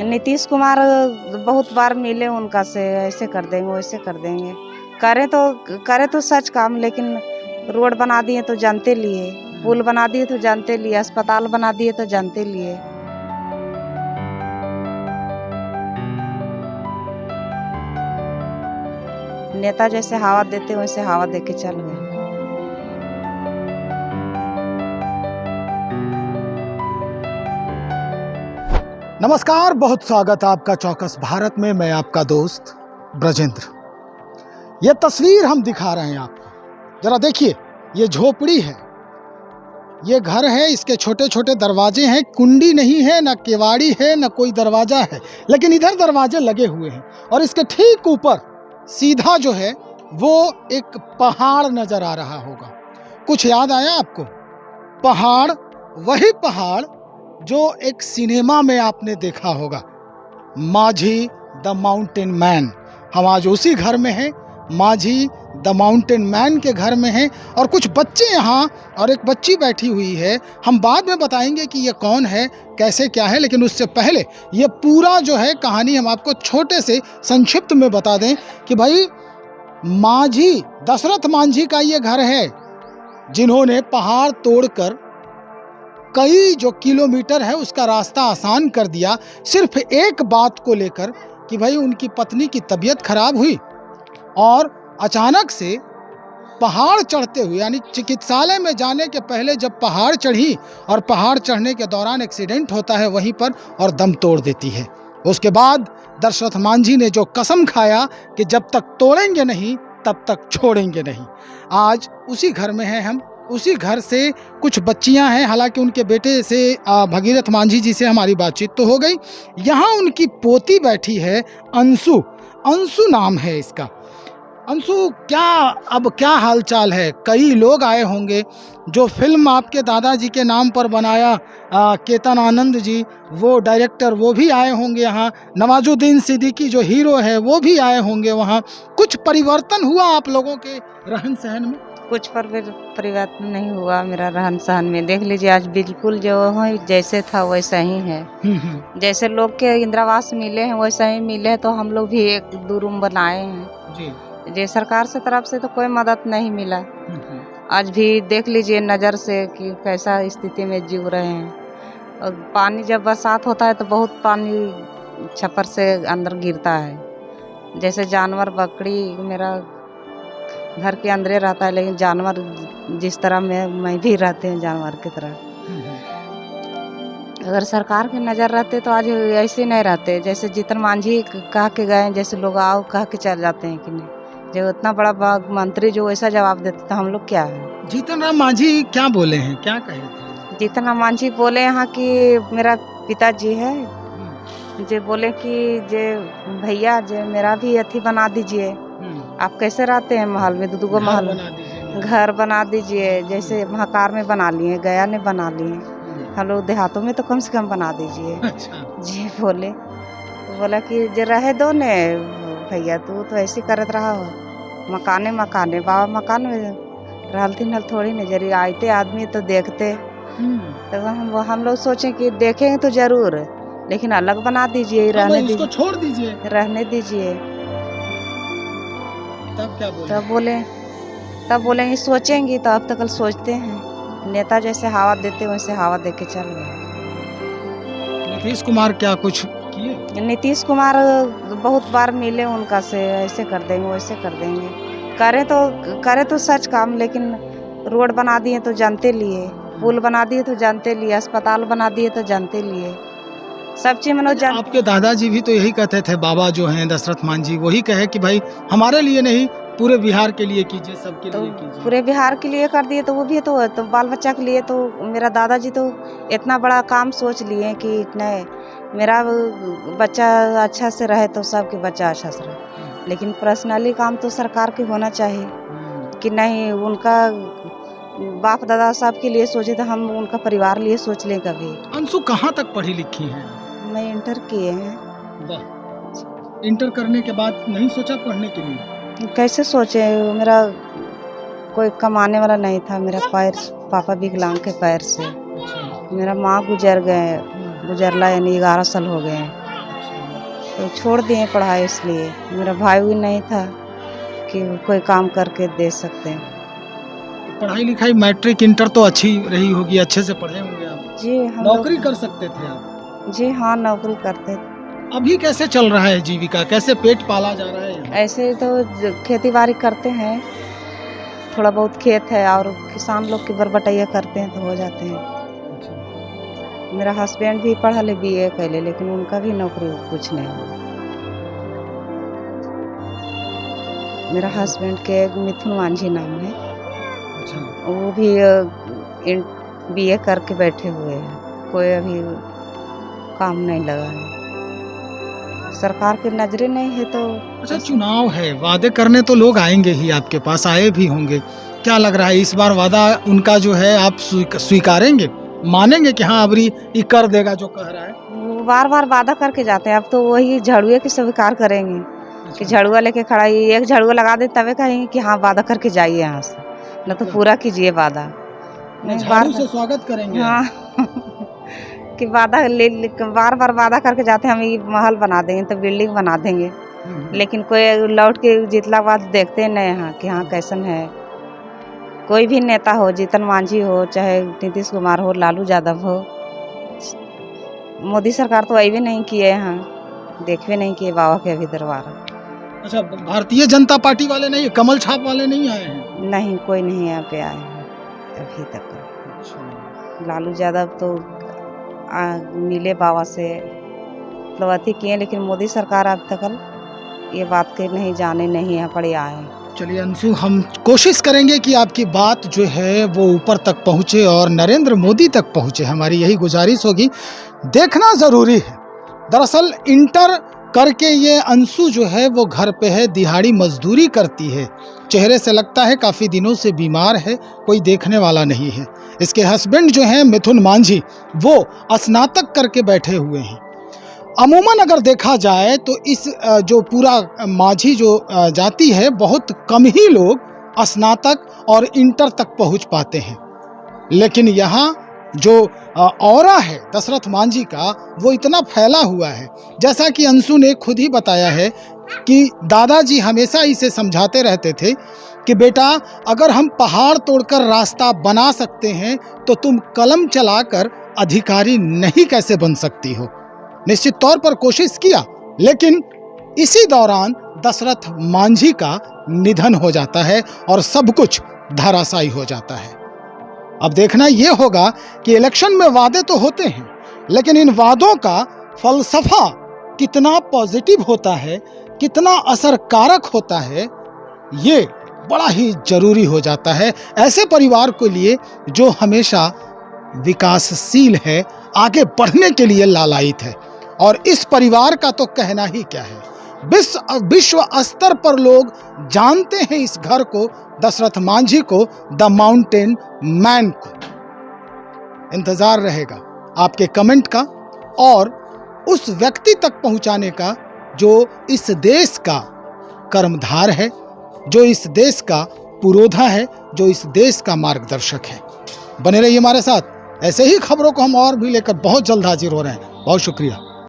नीतीश कुमार बहुत बार मिले उनका से, ऐसे कर देंगे वैसे कर देंगे, करे तो सच काम, लेकिन रोड बना दिए तो जानते लिए, पुल बना दिए तो जानते लिए, अस्पताल बना दिए तो जानते लिए। नेता जैसे हवा देते वैसे हवा दे के चल गए। नमस्कार, बहुत स्वागत आपका चौकस भारत में। मैं आपका दोस्त ब्रजेंद्र। ये तस्वीर हम दिखा रहे हैं आपको, जरा देखिए। ये झोपड़ी है, ये घर है, इसके छोटे छोटे दरवाजे हैं, कुंडी नहीं है, ना केवाड़ी है, ना कोई दरवाजा है, लेकिन इधर दरवाजे लगे हुए हैं। और इसके ठीक ऊपर सीधा जो है वो एक पहाड़ नजर आ रहा होगा। कुछ याद आया आपको? पहाड़, वही पहाड़ जो एक सिनेमा में आपने देखा होगा, माझी द माउंटेन मैन। हम आज उसी घर में हैं, माझी द माउंटेन मैन के घर में हैं। और कुछ बच्चे यहाँ और एक बच्ची बैठी हुई है। हम बाद में बताएंगे कि ये कौन है, कैसे क्या है, लेकिन उससे पहले ये पूरा जो है कहानी हम आपको छोटे से संक्षिप्त में बता दें कि भाई माझी, दशरथ मांझी का ये घर है, जिन्होंने पहाड़ तोड़कर कई जो किलोमीटर है उसका रास्ता आसान कर दिया, सिर्फ एक बात को लेकर कि भाई उनकी पत्नी की तबीयत खराब हुई और अचानक से पहाड़ चढ़ते हुए, यानी चिकित्सालय में जाने के पहले जब पहाड़ चढ़ी और पहाड़ चढ़ने के दौरान एक्सीडेंट होता है वहीं पर और दम तोड़ देती है। उसके बाद दशरथ मांझी ने जो कसम खाया कि जब तक तोड़ेंगे नहीं तब तक छोड़ेंगे नहीं। आज उसी घर में हैं हम, उसी घर से कुछ बच्चियां हैं। हालांकि उनके बेटे से भगीरथ मांझी जी से हमारी बातचीत तो हो गई। यहाँ उनकी पोती बैठी है, अंशु। अंशु नाम है इसका। अंशु, क्या हालचाल है? कई लोग आए होंगे। जो फिल्म आपके दादाजी के नाम पर बनाया केतन आनंद जी, वो डायरेक्टर, वो भी आए होंगे यहाँ। नवाजुद्दीन सिद्दीकी जो हीरो है वो भी आए होंगे वहाँ। कुछ परिवर्तन हुआ आप लोगों के रहन सहन में? कुछ परिवर्तन नहीं हुआ मेरा रहन सहन में। देख लीजिए, आज बिल्कुल जो है जैसे था वैसा ही है। जैसे लोग के इंदिरावास मिले हैं वैसा ही मिले, तो हम लोग भी एक दो रूम बनाए हैं जी। जे सरकार से तरफ से तो कोई मदद नहीं मिला। आज भी देख लीजिए नज़र से कि कैसा स्थिति में जीव रहे हैं। और पानी जब बरसात होता है तो बहुत पानी छप्पर से अंदर गिरता है। जैसे जानवर, बकरी मेरा घर के अंदर रहता है, लेकिन जानवर जिस तरह मैं भी रहते हैं जानवर की तरह। अगर सरकार की नज़र रहते तो आज ऐसे नहीं रहते। जैसे जीतन मांझी कह के गए, जैसे लोग आओ कह के चल जाते हैं कि नहीं। जो इतना बड़ा मंत्री जो ऐसा जवाब देते तो हम लोग क्या है? जीतन राम मांझी क्या बोले हैं, क्या कहे थे? जीतन राम मांझी बोले यहाँ कि मेरा पिताजी है, जो बोले कि जे भैया जे मेरा भी अथी बना दीजिए। आप कैसे रहते हैं महल में, दो महल घर बना दीजिए। जैसे महाकार में बना लिए, गया ने बना लिए, हम लोग देहातों में तो कम से कम बना दीजिए। अच्छा। जी बोले, तो बोला कि जे रहे दो ने भैया, तू तो ऐसे करत रहा हो। मकाने बाबा मकान में रहती नल थोड़ी न, जरी आते आदमी तो देखते। तो हम लोग सोचें कि देखेंगे तो जरूर, लेकिन अलग बना दीजिए, रहने दीजिए, छोड़ दीजिए, रहने दीजिए। तब क्या बोले? तब बोलेंगे सोचेंगे, तो अब तो कल सोचते हैं। नेता जैसे हवा देते वैसे हवा दे के चल गए। नीतीश कुमार क्या कुछ किए? नीतीश कुमार बहुत बार मिले उनका से, ऐसे कर देंगे वैसे कर देंगे, करे तो सच काम, लेकिन रोड बना दिए तो जानते लिए, पुल बना दिए तो जानते लिए, अस्पताल बना दिए तो जानते लिए, सब चीज मनोज। आपके दादाजी भी तो यही कहते थे, बाबा जो हैं दशरथ मांझी, वही कहे कि भाई हमारे लिए नहीं, पूरे बिहार के लिए कीजिए, सबके लिए कीजिए। पूरे बिहार के लिए कर दिए तो वो भी तो बाल बच्चा के लिए तो मेरा दादाजी तो इतना बड़ा काम सोच लिए कि नहीं, मेरा बच्चा अच्छा से रहे तो सबके बच्चा अच्छा से रहे। लेकिन पर्सनली काम तो सरकार के होना चाहिए कि नहीं, उनका बाप दादा साहब के लिए सोचे तो हम उनका परिवार लिए सोच लें कभी। अंशु कहाँ तक पढ़ी लिखी हैं? मैं इंटर किए हैं। वाह। इंटर करने के बाद नहीं सोचा पढ़ने के लिए? कैसे सोचे, मेरा कोई कमाने वाला नहीं था। मेरा पैर, पापा विकलांग के पैर से। मेरा माँ गुजरला यानी 11 साल हो गए। तो छोड़ दिए पढ़ाई, इसलिए मेरा भाई भी नहीं था कि कोई काम करके दे सकते हैं। पढ़ाई लिखाई मैट्रिक इंटर तो अच्छी रही होगी, अच्छे से पढ़े होंगे आप। जी हम नौकरी कर सकते थे आप। जी हाँ, नौकरी करते थे। अभी कैसे चल रहा है जीविका, कैसे पेट पाला जा रहा है यहाँ? ऐसे तो खेती बाड़ी करते हैं, थोड़ा बहुत खेत है और किसान लोग की बरबटैया करते हैं तो हो जाते हैं। मेरा हस्बैंड भी पढ़ा ले BA कैले, लेकिन उनका भी नौकरी कुछ नहीं हुआ। मेरा हस्बैंड के मिथुन मांझी नाम है, वो भी BA करके बैठे हुए हैं, कोई अभी काम नहीं लगा है, सरकार की नजरें नहीं है तो। अच्छा, चुनाव है, वादे करने तो लोग आएंगे ही, आपके पास आए भी होंगे। क्या लग रहा है इस बार वादा उनका जो है आप स्वीकारेंगे, मानेंगे कि हाँ अबरी ये कर देगा जो कह रहा है? वो बार बार वादा करके जाते हैं, अब तो वही झाड़ुए की स्वीकार करेंगे कि झाड़ुआ लेके खड़ा, एक झाड़ुआ लगा दे तबे कहेंगे कि हाँ वादा करके जाइए यहाँ से, न तो पूरा कीजिए वादा। झाड़ू से स्वागत करेंगे हाँ कि वादा बार बार वादा करके जाते हैं, हम ये महल बना देंगे तो बिल्डिंग बना देंगे, लेकिन कोई लौट के जितला बाद देखते नहीं यहाँ कि हाँ कैसन है। कोई भी नेता हो, जीतन मांझी हो, चाहे नीतीश कुमार हो, लालू यादव हो, मोदी सरकार तो अभी नहीं किए यहाँ, देखवे नहीं किए बाबा के अभी दरबार। अच्छा, भारतीय जनता पार्टी वाले नहीं, कमल छाप वाले नहीं आए हैं? नहीं, कोई नहीं यहाँ पे आए हैं अभी तक। लालू यादव तो मिले बाबा से मतलब अति किए, लेकिन मोदी सरकार अब तक ये बात के नहीं जाने, नहीं यहाँ पर आए। चलिए अंशु, हम कोशिश करेंगे कि आपकी बात जो है वो ऊपर तक पहुँचे और नरेंद्र मोदी तक पहुँचे, हमारी यही गुजारिश होगी। देखना ज़रूरी है, दरअसल इंटर करके ये अंशु जो है वो घर पे है, दिहाड़ी मजदूरी करती है, चेहरे से लगता है काफ़ी दिनों से बीमार है, कोई देखने वाला नहीं है। इसके हस्बैंड जो हैं मिथुन मांझी, वो स्नातक करके बैठे हुए हैं। अमूमन अगर देखा जाए तो इस जो पूरा मांझी जो जाति है, बहुत कम ही लोग स्नातक और इंटर तक पहुंच पाते हैं, लेकिन यहाँ जो ऑरा है दशरथ मांझी का, वो इतना फैला हुआ है। जैसा कि अंशु ने खुद ही बताया है कि दादाजी हमेशा इसे समझाते रहते थे कि बेटा, अगर हम पहाड़ तोड़कर रास्ता बना सकते हैं तो तुम कलम चलाकर अधिकारी नहीं कैसे बन सकती हो। निश्चित तौर पर कोशिश किया, लेकिन इसी दौरान दशरथ मांझी का निधन हो जाता है और सब कुछ धराशायी हो जाता है। अब देखना यह होगा कि इलेक्शन में वादे तो होते हैं, लेकिन इन वादों का फलसफा कितना पॉजिटिव होता है, कितना असरकारक होता है, ये बड़ा ही जरूरी हो जाता है ऐसे परिवार के लिए जो हमेशा विकासशील है, आगे बढ़ने के लिए लालायित है। और इस परिवार का तो कहना ही क्या है, विश्व स्तर पर लोग जानते हैं इस घर को, दशरथ मांझी को, द माउंटेन मैन को। इंतजार रहेगा आपके कमेंट का और उस व्यक्ति तक पहुंचाने का जो इस देश का कर्मधार है, जो इस देश का पुरोधा है, जो इस देश का मार्गदर्शक है। बने रहिए हमारे साथ, ऐसे ही खबरों को हम और भी लेकर बहुत जल्द हाजिर हो रहे हैं। बहुत शुक्रिया।